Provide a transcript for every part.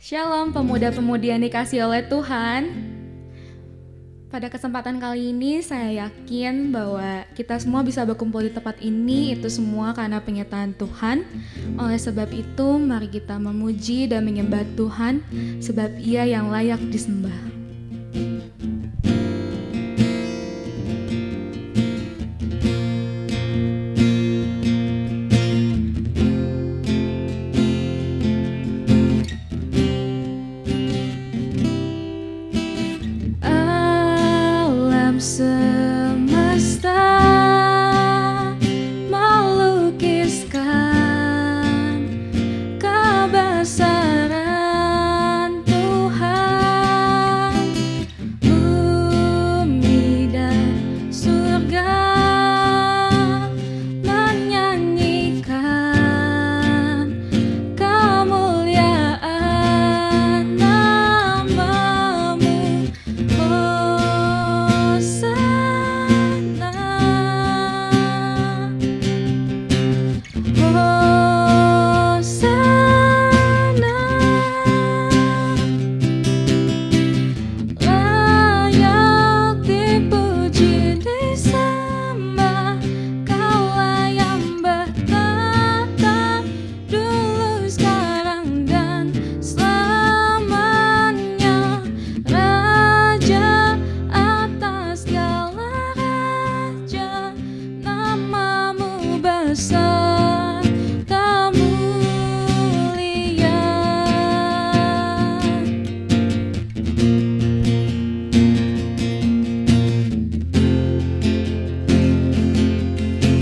Shalom pemuda-pemudi yang dikasih oleh Tuhan. Pada kesempatan kali ini saya yakin bahwa kita semua bisa berkumpul di tempat ini itu semua karena penyertaan Tuhan. Oleh sebab itu mari kita memuji dan menyembah Tuhan sebab Ia yang layak disembah. Semesta melukiskan kebesaran Tuhan, bumi dan surga menyanyikan kemuliaan nama-Mu. Besar, tak mulia.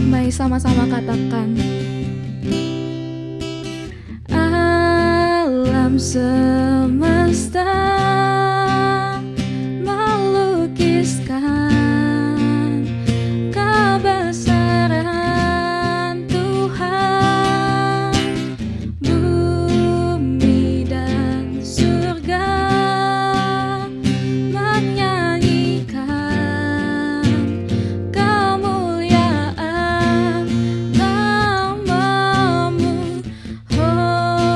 Mari sama-sama katakan, alam semesta melukiskan kebesaran Tuhan, bumi dan surga menyanyikan kemuliaan nama-Mu. Hosana.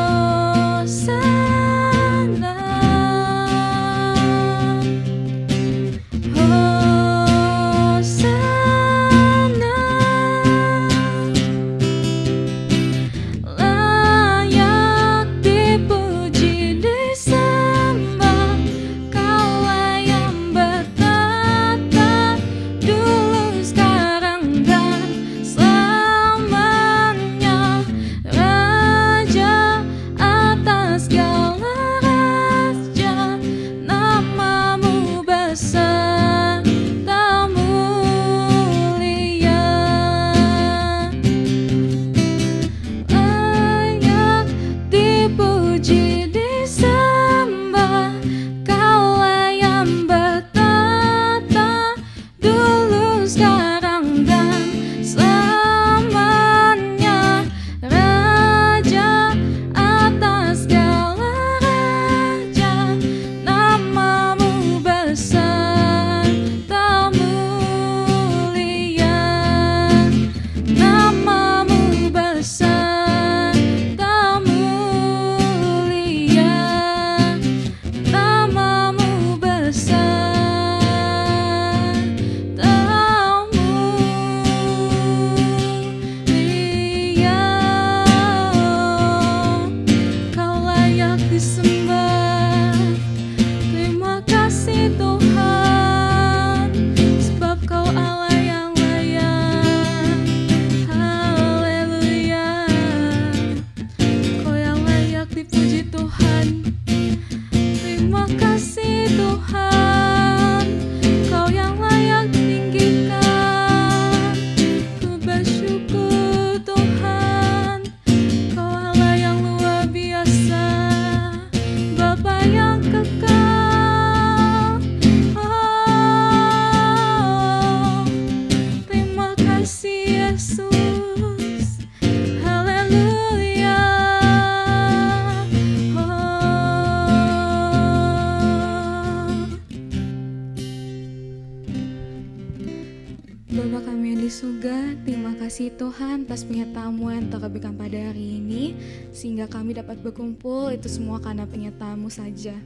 kasih Tuhan atas penyertaan-Mu yang Telah berikan pada hari ini, sehingga kami dapat berkumpul, itu semua karena penyertaan-Mu saja.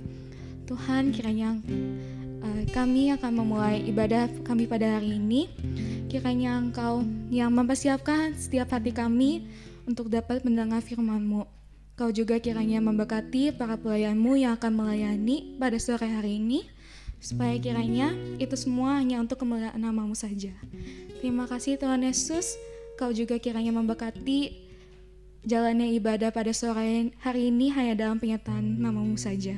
Tuhan, kiranya kami akan memulai ibadah kami pada hari ini. Kiranya Engkau yang mempersiapkan setiap hati kami untuk dapat mendengar firman-Mu. Kau juga kiranya memberkati para pelayan-Mu yang akan melayani pada sore hari ini, supaya kiranya itu semua hanya untuk kemuliaan nama-Mu saja. Terima kasih Tuhan Yesus, Kau juga kiranya memberkati jalannya ibadah pada sore hari ini hanya dalam penyertaan nama-Mu saja.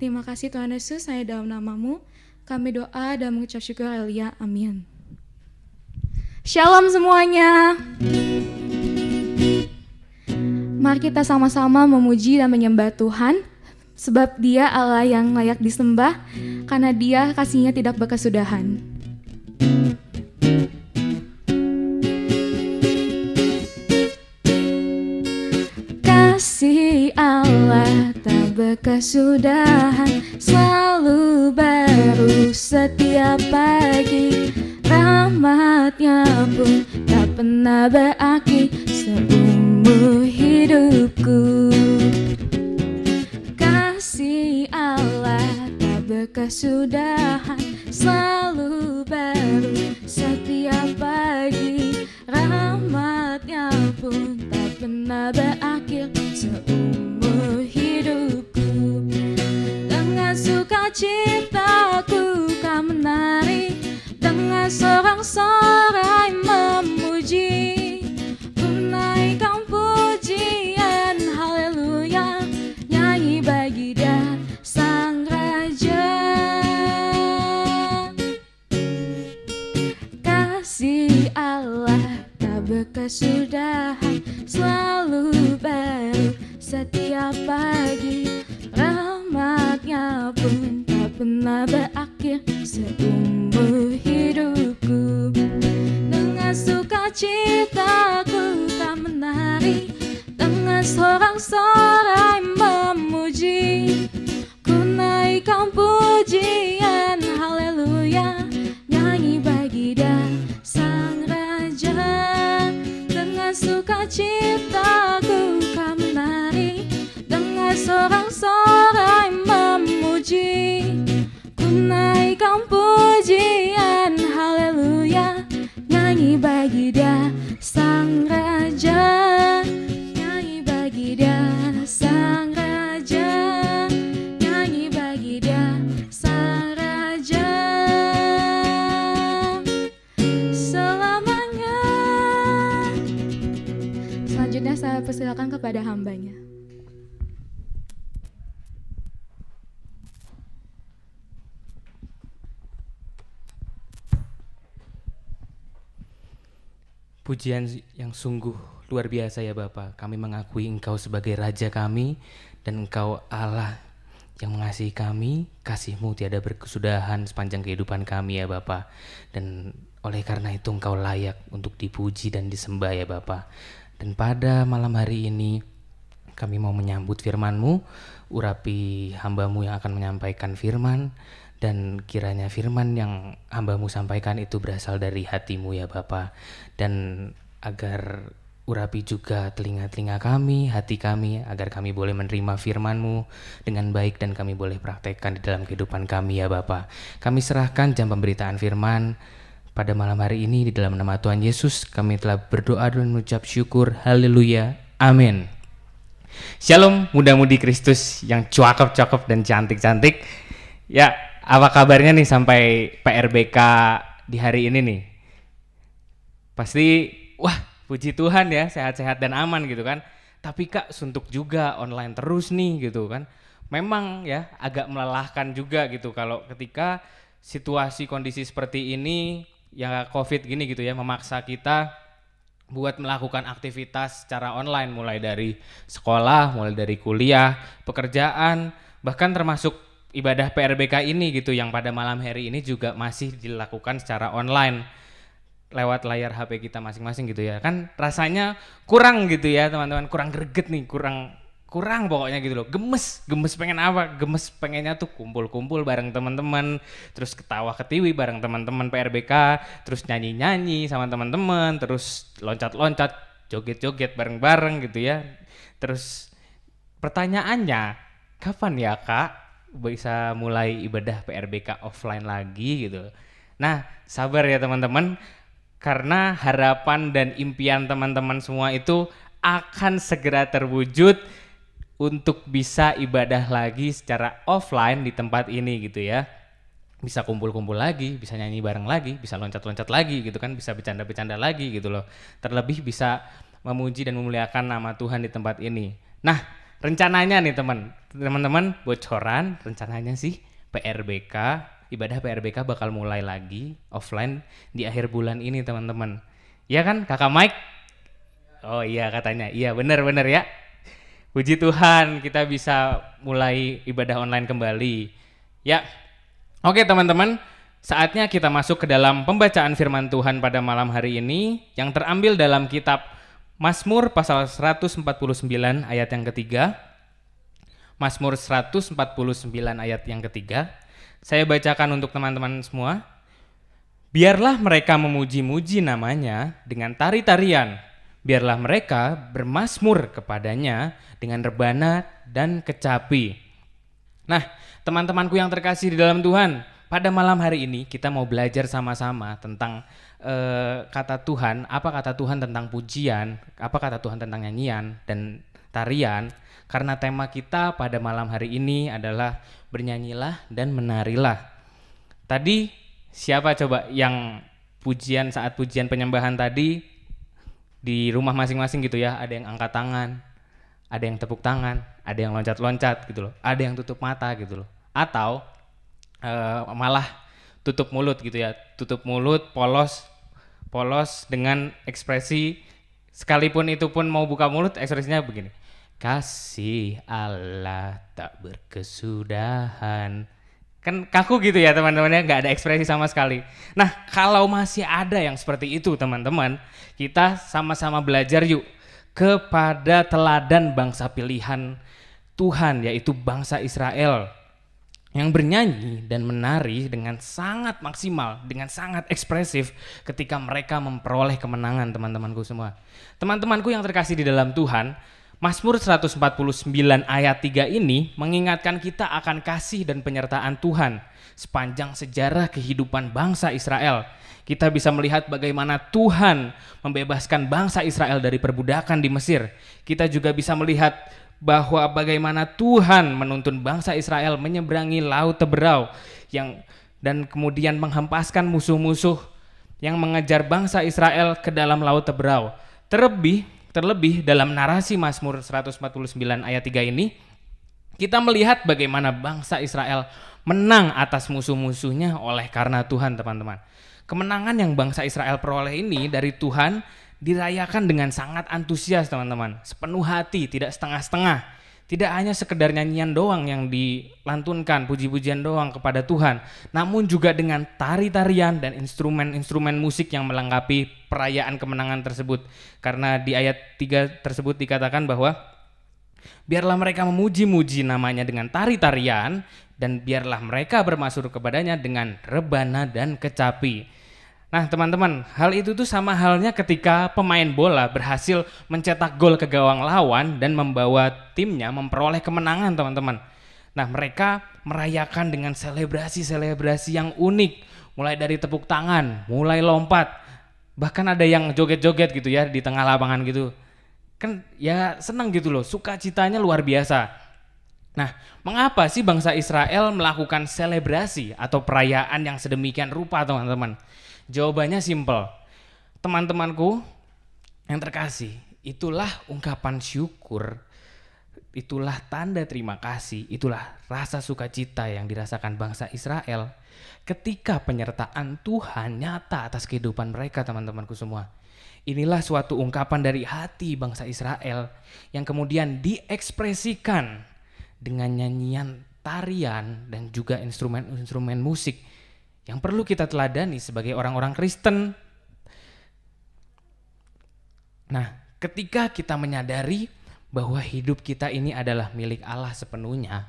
Terima kasih Tuhan Yesus, hanya dalam nama-Mu kami doa dan mengucap syukur, haleluya, amin. Shalom semuanya. Mari kita sama-sama memuji dan menyembah Tuhan, sebab Dia Allah yang layak disembah, karena Dia kasih-Nya tidak berkesudahan. Kasih Allah tak berkesudahan, selalu baru setiap pagi. Rahmat-Nya pun tak pernah berakhir seumur hidupku. Kasih Allah tak berkesudahan, selalu baru setiap pagi. Rahmat-Nya pun tak pernah berakhir seumur hidupku. Dengan sukacitaku kan menari, dengan sorak-sorai memuji, ku naikkan pujian, haleluya, nyanyi bagi Dia Sang Raja. Kasih Allah tak berkesudahan, selalu baru setiap pagi. Rahmat-Nya pun tak pernah berakhir seumur hidupku. Dengan sukacitaku kan menari, dengan sorak-sorai memuji, ku naikkan pujian, haleluya, nyanyi bagi Dia Sang Raja. Dengan sukacitaku kan menari, dengan sorak-sorai memuji, ku naikkan pujian, haleluya, nyanyi bagi Dia Sang Raja, nyanyi bagi Dia Sang Raja, nyanyi bagi Dia Sang Raja selamanya. Selanjutnya saya persilakan kepada hambanya. Pujian yang sungguh luar biasa ya Bapa. Kami mengakui Engkau sebagai Raja kami, dan Engkau Allah yang mengasihi kami. Kasih-Mu tiada berkesudahan sepanjang kehidupan kami ya Bapa. Dan oleh karena itu Engkau layak untuk dipuji dan disembah ya Bapa. Dan pada malam hari ini kami mau menyambut firman-Mu. Urapi hamba-Mu yang akan menyampaikan firman, dan kiranya firman yang hamba-Mu sampaikan itu berasal dari hati-Mu ya Bapa. Dan agar urapi juga telinga-telinga kami, hati kami, agar kami boleh menerima firman-Mu dengan baik dan kami boleh praktekkan di dalam kehidupan kami ya Bapa. Kami serahkan jam pemberitaan firman pada malam hari ini di dalam nama Tuhan Yesus. Kami telah berdoa dan mengucap syukur, haleluya, amin. Shalom muda-mudi Kristus yang cakep-cakep dan cantik-cantik. Ya, apa kabarnya nih sampai PRBK di hari ini nih? Pasti, wah puji Tuhan ya, sehat-sehat dan aman gitu kan. Tapi Kak, suntuk juga, online terus nih gitu kan. Memang ya agak melelahkan juga gitu kalau ketika situasi kondisi seperti ini, ya COVID gini gitu ya, memaksa kita buat melakukan aktivitas secara online, mulai dari sekolah, mulai dari kuliah, pekerjaan, bahkan termasuk ibadah PRBK ini gitu yang pada malam hari ini juga masih dilakukan secara online lewat layar HP kita masing-masing gitu ya. Kan rasanya kurang gitu ya teman-teman, kurang greget nih, kurang kurang pokoknya gitu loh. Gemes pengen apa? Gemes pengennya tuh kumpul-kumpul bareng teman-teman, terus ketawa-ketiwi bareng teman-teman PRBK, terus nyanyi-nyanyi sama teman-teman, terus loncat-loncat, joget-joget bareng-bareng gitu ya. Terus pertanyaannya, kapan ya Kak bisa mulai ibadah PRBK offline lagi gitu? Nah, sabar ya teman-teman, karena harapan dan impian teman-teman semua itu akan segera terwujud untuk bisa ibadah lagi secara offline di tempat ini gitu ya. Bisa kumpul-kumpul lagi, bisa nyanyi bareng lagi, bisa loncat-loncat lagi gitu kan, bisa bercanda-bercanda lagi gitu loh. Terlebih bisa memuji dan memuliakan nama Tuhan di tempat ini. Nah, rencananya nih teman-teman bocoran rencananya sih PRBK, ibadah PRBK bakal mulai lagi offline di akhir bulan ini teman-teman. Iya kan Kakak Mike? Oh iya katanya, iya benar-benar ya. Puji Tuhan kita bisa mulai ibadah online kembali. Ya, oke teman-teman, saatnya kita masuk ke dalam pembacaan firman Tuhan pada malam hari ini yang terambil dalam kitab Mazmur pasal 149 ayat yang ketiga. Mazmur 149 ayat yang ketiga. Saya bacakan untuk teman-teman semua. Biarlah mereka memuji-muji namanya dengan tari-tarian. Biarlah mereka bermazmur kepadanya dengan rebana dan kecapi. Nah, teman-temanku yang terkasih di dalam Tuhan, pada malam hari ini kita mau belajar sama-sama tentang kata Tuhan, apa kata Tuhan tentang pujian, apa kata Tuhan tentang nyanyian dan tarian. Karena tema kita pada malam hari ini adalah bernyanyilah dan menarilah. Tadi siapa coba yang pujian saat pujian penyembahan tadi di rumah masing-masing gitu ya, ada yang angkat tangan, ada yang tepuk tangan, ada yang loncat-loncat gitu loh, ada yang tutup mata gitu loh, atau malah tutup mulut gitu ya, tutup mulut polos dengan ekspresi, sekalipun itu pun mau buka mulut ekspresinya begini, kasih Allah tak berkesudahan. Kan kaku gitu ya teman-temannya, nggak ada ekspresi sama sekali. Nah, kalau masih ada yang seperti itu teman-teman, kita sama-sama belajar yuk kepada teladan bangsa pilihan Tuhan, yaitu bangsa Israel yang bernyanyi dan menari dengan sangat maksimal, dengan sangat ekspresif ketika mereka memperoleh kemenangan teman-temanku semua. Teman-temanku yang terkasih di dalam Tuhan, Mazmur 149 ayat 3 ini mengingatkan kita akan kasih dan penyertaan Tuhan sepanjang sejarah kehidupan bangsa Israel. Kita bisa melihat bagaimana Tuhan membebaskan bangsa Israel dari perbudakan di Mesir. Kita juga bisa melihat bahwa bagaimana Tuhan menuntun bangsa Israel menyeberangi Laut Teberau dan kemudian menghempaskan musuh-musuh yang mengejar bangsa Israel ke dalam Laut Teberau. Terlebih dalam narasi Mazmur 149 ayat 3 ini, kita melihat bagaimana bangsa Israel menang atas musuh-musuhnya oleh karena Tuhan teman-teman. Kemenangan yang bangsa Israel peroleh ini dari Tuhan dirayakan dengan sangat antusias teman-teman, sepenuh hati, tidak setengah-setengah. Tidak hanya sekedar nyanyian doang yang dilantunkan, puji-pujian doang kepada Tuhan, namun juga dengan tari-tarian dan instrumen-instrumen musik yang melengkapi perayaan kemenangan tersebut. Karena di ayat 3 tersebut dikatakan bahwa biarlah mereka memuji-muji namanya dengan tari-tarian dan biarlah mereka bermazmur kepadanya dengan rebana dan kecapi. Nah teman-teman, hal itu tuh sama halnya ketika pemain bola berhasil mencetak gol ke gawang lawan dan membawa timnya memperoleh kemenangan teman-teman. Nah mereka merayakan dengan selebrasi-selebrasi yang unik, mulai dari tepuk tangan, mulai lompat, bahkan ada yang joget-joget gitu ya di tengah lapangan gitu. Kan ya senang gitu loh, sukacitanya luar biasa. Nah, mengapa sih bangsa Israel melakukan selebrasi atau perayaan yang sedemikian rupa teman-teman? Jawabannya simpel. Teman-temanku yang terkasih, itulah ungkapan syukur, itulah tanda terima kasih, itulah rasa sukacita yang dirasakan bangsa Israel ketika penyertaan Tuhan nyata atas kehidupan mereka teman-temanku semua. Inilah suatu ungkapan dari hati bangsa Israel yang kemudian diekspresikan dengan nyanyian, tarian, dan juga instrumen-instrumen musik yang perlu kita teladani sebagai orang-orang Kristen. Nah, ketika kita menyadari bahwa hidup kita ini adalah milik Allah sepenuhnya,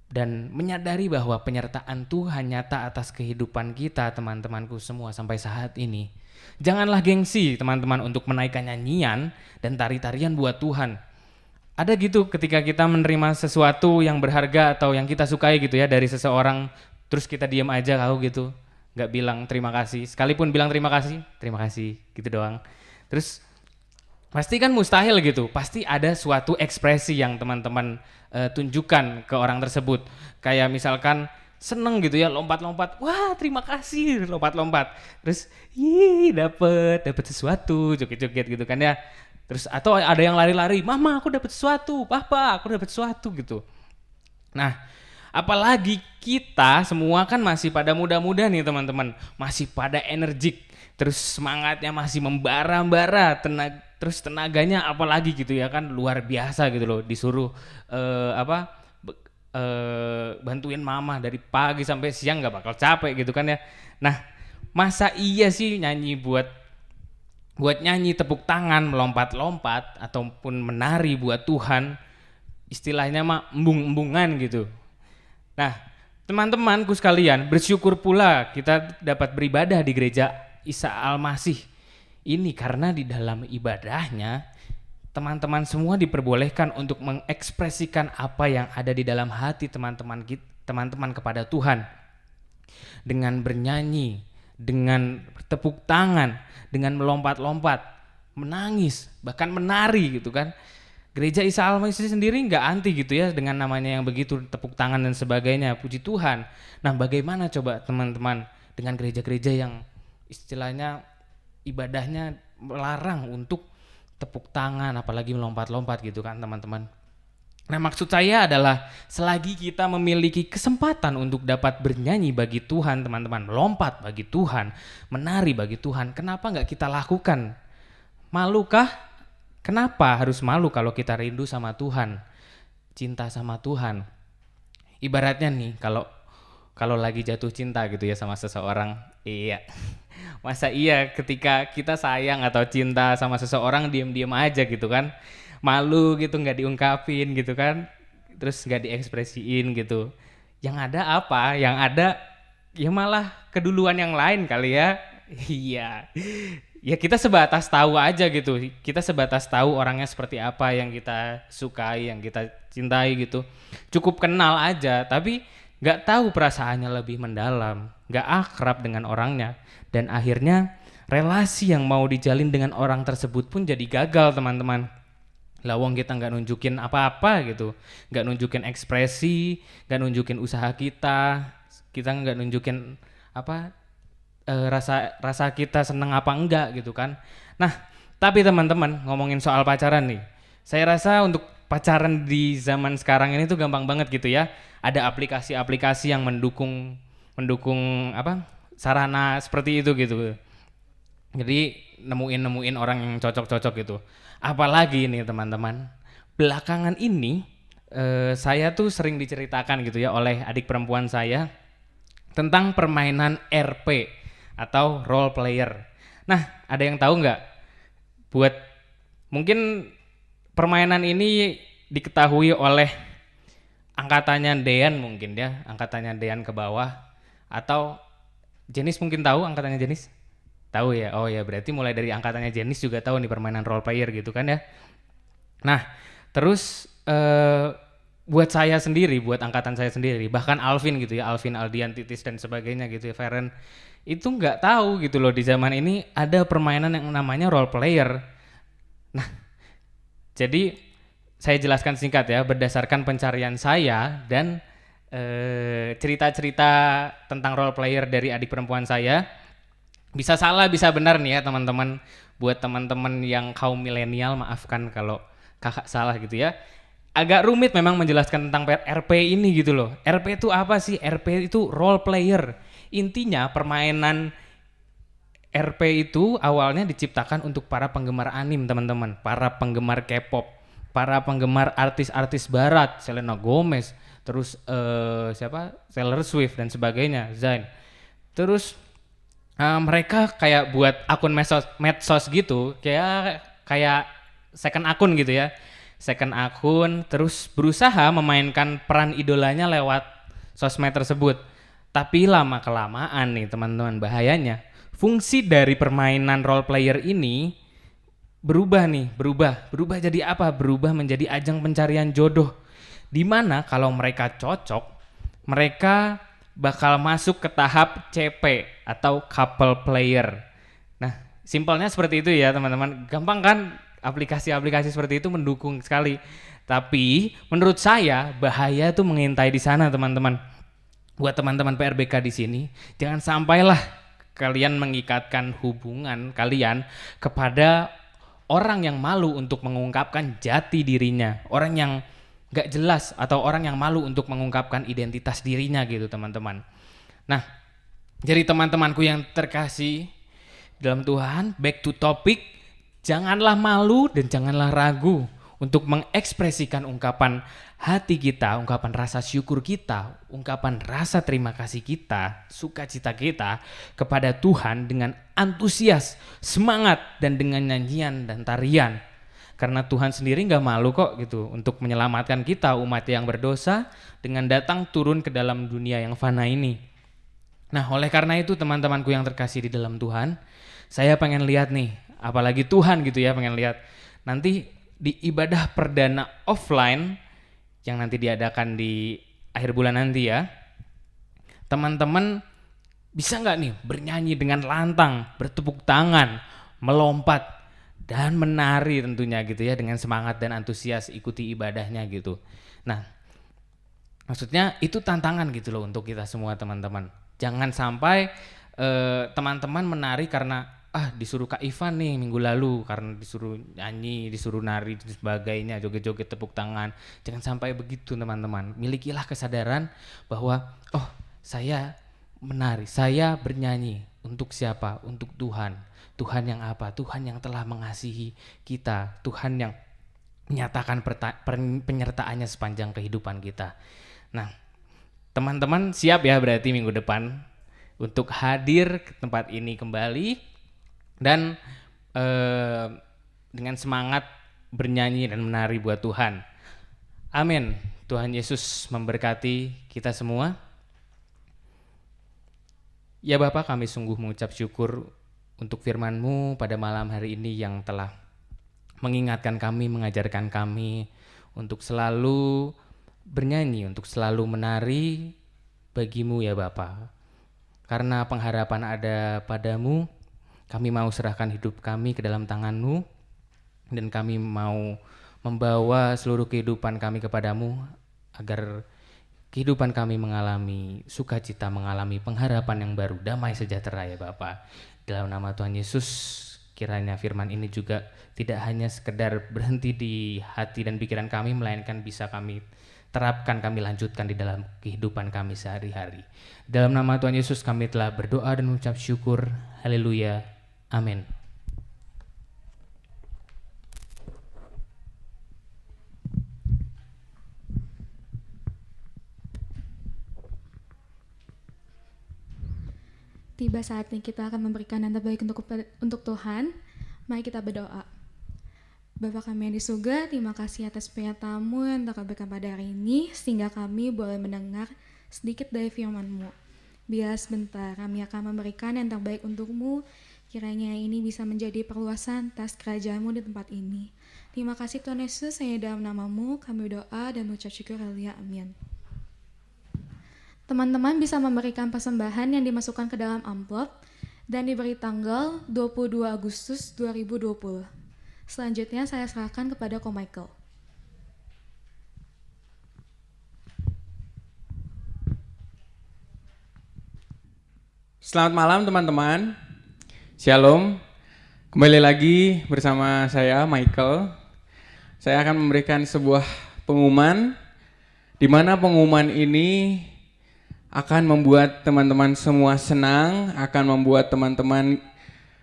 dan menyadari bahwa penyertaan Tuhan nyata atas kehidupan kita, teman-temanku semua, sampai saat ini. Janganlah gengsi teman-teman untuk menaikkan nyanyian dan tari-tarian buat Tuhan. Ada gitu ketika kita menerima sesuatu yang berharga atau yang kita sukai gitu ya dari seseorang, terus kita diam aja kau gitu, nggak bilang terima kasih. Sekalipun bilang terima kasih gitu doang. Terus pasti kan mustahil gitu, pasti ada suatu ekspresi yang teman-teman tunjukkan ke orang tersebut. Kayak misalkan seneng gitu ya, lompat-lompat, wah terima kasih, lompat-lompat. Terus dapet sesuatu, joget-joget gitu kan ya. Terus atau ada yang lari-lari, mama aku dapet sesuatu, papa aku dapet sesuatu gitu. Nah, apalagi kita semua kan masih pada muda-muda nih teman-teman, masih pada energik, terus semangatnya masih membara-bara, terus tenaganya apalagi gitu ya kan, luar biasa gitu loh, disuruh bantuin mama dari pagi sampai siang nggak bakal capek gitu kan ya. Nah, masa iya sih nyanyi buat nyanyi tepuk tangan, melompat-lompat ataupun menari buat Tuhan, istilahnya mah embung-embungan gitu. Nah, teman-temanku sekalian, bersyukur pula kita dapat beribadah di gereja Isa Al-Masih ini, karena di dalam ibadahnya teman-teman semua diperbolehkan untuk mengekspresikan apa yang ada di dalam hati teman-teman kepada Tuhan, dengan bernyanyi, dengan tepuk tangan, dengan melompat-lompat, menangis, bahkan menari gitu kan. Gereja Isa Al-Masih sendiri nggak anti gitu ya dengan namanya yang begitu, tepuk tangan dan sebagainya, puji Tuhan. Nah, bagaimana coba teman-teman dengan gereja-gereja yang istilahnya ibadahnya melarang untuk tepuk tangan, apalagi melompat-lompat gitu kan teman-teman. Nah, maksud saya adalah selagi kita memiliki kesempatan untuk dapat bernyanyi bagi Tuhan teman-teman, melompat bagi Tuhan, menari bagi Tuhan, kenapa nggak kita lakukan? Malukah? Kenapa harus malu kalau kita rindu sama Tuhan, cinta sama Tuhan? Ibaratnya nih, kalau lagi jatuh cinta gitu ya sama seseorang, iya. Masa iya ketika kita sayang atau cinta sama seseorang diam-diam aja gitu kan? Malu gitu, nggak diungkapin gitu kan, terus nggak diekspresiin gitu. Yang ada apa? Yang ada ya malah keduluan yang lain kali ya. Iya. Ya kita sebatas tahu aja gitu. Kita sebatas tahu orangnya seperti apa yang kita sukai, yang kita cintai gitu. Cukup kenal aja, tapi nggak tahu perasaannya lebih mendalam, nggak akrab dengan orangnya, dan akhirnya relasi yang mau dijalin dengan orang tersebut pun jadi gagal teman-teman. Lawang kita nggak nunjukin apa-apa gitu, nggak nunjukin ekspresi, nggak nunjukin usaha kita nggak nunjukin rasa kita seneng apa enggak gitu kan. Nah, tapi teman-teman ngomongin soal pacaran nih, saya rasa untuk pacaran di zaman sekarang ini tuh gampang banget gitu ya. Ada aplikasi-aplikasi yang mendukung sarana seperti itu gitu. Jadi nemuin orang yang cocok-cocok gitu. Apalagi nih teman-teman, belakangan ini saya tuh sering diceritakan gitu ya oleh adik perempuan saya tentang permainan RP atau role player. Nah, ada yang tahu nggak? Buat mungkin permainan ini diketahui oleh angkatannya Dean mungkin ya, angkatannya Dean ke bawah, atau Jenis mungkin tahu angkatannya Jenis? Tahu ya? Oh ya, berarti mulai dari angkatannya Jenis juga tahu nih permainan role player gitu kan ya. Nah, terus buat saya sendiri, buat angkatan saya sendiri, bahkan Alvin gitu ya, Alvin, Aldian, Titis dan sebagainya gitu ya, Feren, itu nggak tahu gitu loh di zaman ini ada permainan yang namanya role player. Nah, jadi saya jelaskan singkat ya, berdasarkan pencarian saya dan cerita-cerita tentang role player dari adik perempuan saya. Bisa salah, bisa benar nih ya teman-teman. Buat teman-teman yang kaum milenial, maafkan kalau kakak salah gitu ya. Agak rumit memang menjelaskan tentang RP ini gitu loh. RP itu apa sih? RP itu role player. Intinya permainan RP itu awalnya diciptakan untuk para penggemar anime teman-teman, para penggemar K-pop, para penggemar artis-artis barat, Selena Gomez, terus Taylor Swift dan sebagainya, Zayn. Terus mereka kayak buat akun medsos gitu, kayak second akun gitu ya. second akun, terus berusaha memainkan peran idolanya lewat sosmed tersebut. Tapi lama-kelamaan nih teman-teman, bahayanya fungsi dari permainan role player ini berubah jadi apa? Berubah menjadi ajang pencarian jodoh. Dimana kalau mereka cocok, mereka bakal masuk ke tahap CP atau couple player. Nah, simpelnya seperti itu ya teman-teman. Gampang kan? Aplikasi-aplikasi seperti itu mendukung sekali. Tapi menurut saya bahaya itu mengintai di sana teman-teman. Buat teman-teman PRBK di sini, jangan sampailah kalian mengikatkan hubungan kalian kepada orang yang malu untuk mengungkapkan jati dirinya, orang yang gak jelas atau orang yang malu untuk mengungkapkan identitas dirinya gitu teman-teman. Nah, jadi teman-temanku yang terkasih dalam Tuhan, back to topic, janganlah malu dan janganlah ragu untuk mengekspresikan ungkapan hati kita, ungkapan rasa syukur kita, ungkapan rasa terima kasih kita, sukacita kita kepada Tuhan dengan antusias, semangat, dan dengan nyanyian dan tarian. Karena Tuhan sendiri gak malu kok gitu untuk menyelamatkan kita umat yang berdosa dengan datang turun ke dalam dunia yang fana ini. Nah, oleh karena itu teman-temanku yang terkasih di dalam Tuhan, saya pengen lihat nih, apalagi Tuhan gitu ya, pengen lihat nanti di ibadah perdana offline yang nanti diadakan di akhir bulan nanti ya, teman-teman bisa nggak nih bernyanyi dengan lantang, bertepuk tangan, melompat, dan menari tentunya gitu ya, dengan semangat dan antusias ikuti ibadahnya gitu. Nah, maksudnya itu tantangan gitu loh untuk kita semua teman-teman. Jangan sampai teman-teman menari karena disuruh Kak Ivan nih minggu lalu, karena disuruh nyanyi, disuruh nari dan sebagainya, joget-joget tepuk tangan. Jangan sampai begitu teman-teman. Milikilah kesadaran bahwa saya menari, saya bernyanyi untuk siapa? Untuk Tuhan. Tuhan yang apa? Tuhan yang telah mengasihi kita, Tuhan yang menyatakan penyertaannya sepanjang kehidupan kita. Nah, teman-teman siap ya berarti minggu depan untuk hadir ke tempat ini kembali dan dengan semangat bernyanyi dan menari buat Tuhan. Amin. Tuhan Yesus memberkati kita semua. Ya Bapa, kami sungguh mengucap syukur untuk firman-Mu pada malam hari ini yang telah mengingatkan kami, mengajarkan kami untuk selalu bernyanyi, untuk selalu menari bagi-Mu ya Bapa. Karena pengharapan ada pada-Mu, kami mau serahkan hidup kami ke dalam tangan-Mu, dan kami mau membawa seluruh kehidupan kami kepadamu agar kehidupan kami mengalami sukacita, mengalami pengharapan yang baru, damai sejahtera ya Bapa. Dalam nama Tuhan Yesus, kiranya firman ini juga tidak hanya sekedar berhenti di hati dan pikiran kami, melainkan bisa kami terapkan, kami lanjutkan di dalam kehidupan kami sehari-hari. Dalam nama Tuhan Yesus kami telah berdoa dan mengucap syukur. Haleluya. Amin. Tiba saatnya kita akan memberikan yang terbaik untuk Tuhan. Mari kita berdoa. Bapa kami yang di surga, terima kasih atas penyertaan-Mu yang Engkau berikan pada hari ini, sehingga kami boleh mendengar sedikit dari firman-Mu. Biar sebentar kami akan memberikan yang terbaik untuk-Mu, kiranya ini bisa menjadi perluasan atas kerajaan-Mu di tempat ini. Terima kasih Tuhan Yesus, hanya dalam nama-Mu kami berdoa dan mengucap syukur. Haleluya. Amin. Teman-teman bisa memberikan persembahan yang dimasukkan ke dalam amplop dan diberi tanggal 22 Agustus 2020. Selanjutnya saya serahkan kepada Ko Michael. Selamat malam teman-teman. Shalom. Kembali lagi bersama saya Michael. Saya akan memberikan sebuah pengumuman, di mana pengumuman ini akan membuat teman-teman semua senang, akan membuat teman-teman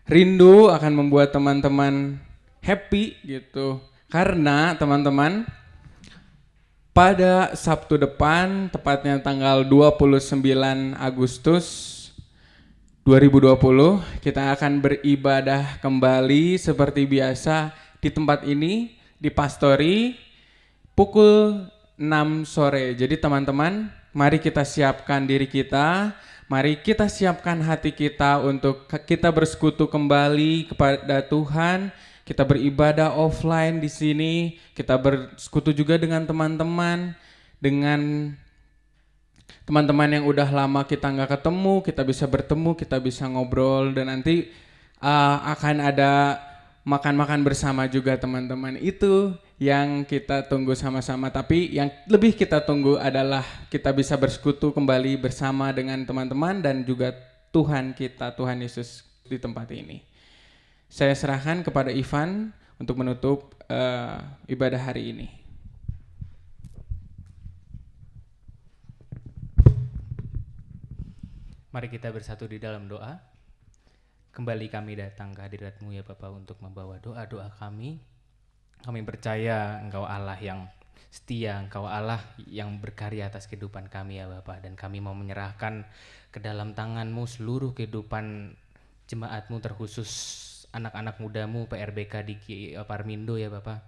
rindu, akan membuat teman-teman happy gitu. Karena teman-teman, pada Sabtu depan, tepatnya tanggal 29 Agustus 2020, kita akan beribadah kembali seperti biasa di tempat ini, di Pastori, pukul 6 sore. Jadi teman-teman, mari kita siapkan diri kita, mari kita siapkan hati kita untuk kita bersekutu kembali kepada Tuhan. Kita beribadah offline di sini, kita bersekutu juga dengan teman-teman yang udah lama kita nggak ketemu, kita bisa bertemu, kita bisa ngobrol, dan nanti akan ada makan-makan bersama juga teman-teman. Itu yang kita tunggu sama-sama, tapi yang lebih kita tunggu adalah kita bisa bersekutu kembali bersama dengan teman-teman dan juga Tuhan kita, Tuhan Yesus di tempat ini. Saya serahkan kepada Ivan untuk menutup ibadah hari ini. Mari kita bersatu di dalam doa. Kembali kami datang ke hadirat-Mu ya Bapa untuk membawa doa-doa kami. Kami percaya Engkau Allah yang setia, Engkau Allah yang berkarya atas kehidupan kami ya Bapa. Dan kami mau menyerahkan ke dalam tangan-Mu seluruh kehidupan jemaat-Mu, terkhusus anak-anak muda-Mu PRBK di Parmindo ya Bapa.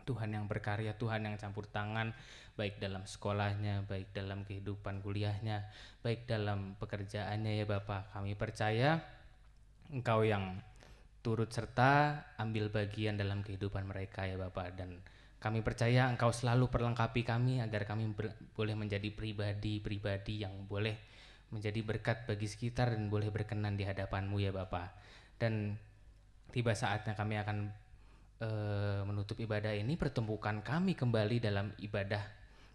Tuhan yang berkarya, Tuhan yang campur tangan, baik dalam sekolahnya, baik dalam kehidupan kuliahnya, baik dalam pekerjaannya ya Bapa. Kami percaya Engkau yang turut serta ambil bagian dalam kehidupan mereka ya Bapa. Dan kami percaya Engkau selalu perlengkapi kami agar kami boleh menjadi pribadi-pribadi yang boleh menjadi berkat bagi sekitar dan boleh berkenan di hadapan-Mu ya Bapa. Dan tiba saatnya kami akan menutup ibadah ini. Pertemukan kami kembali dalam ibadah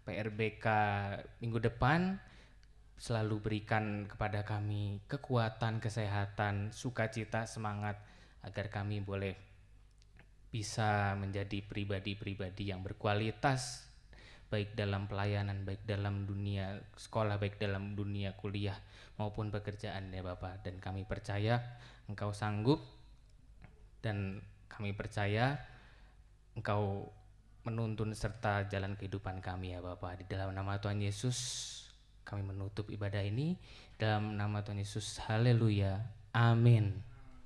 PRBK minggu depan. Selalu berikan kepada kami kekuatan, kesehatan, sukacita, semangat agar kami boleh bisa menjadi pribadi-pribadi yang berkualitas, baik dalam pelayanan, baik dalam dunia sekolah, baik dalam dunia kuliah maupun pekerjaan ya Bapak. Dan kami percaya Engkau sanggup, dan kami percaya Engkau menuntun serta jalan kehidupan kami ya Bapak. Di dalam nama Tuhan Yesus kami menutup ibadah ini. Dalam nama Tuhan Yesus, haleluya, amin.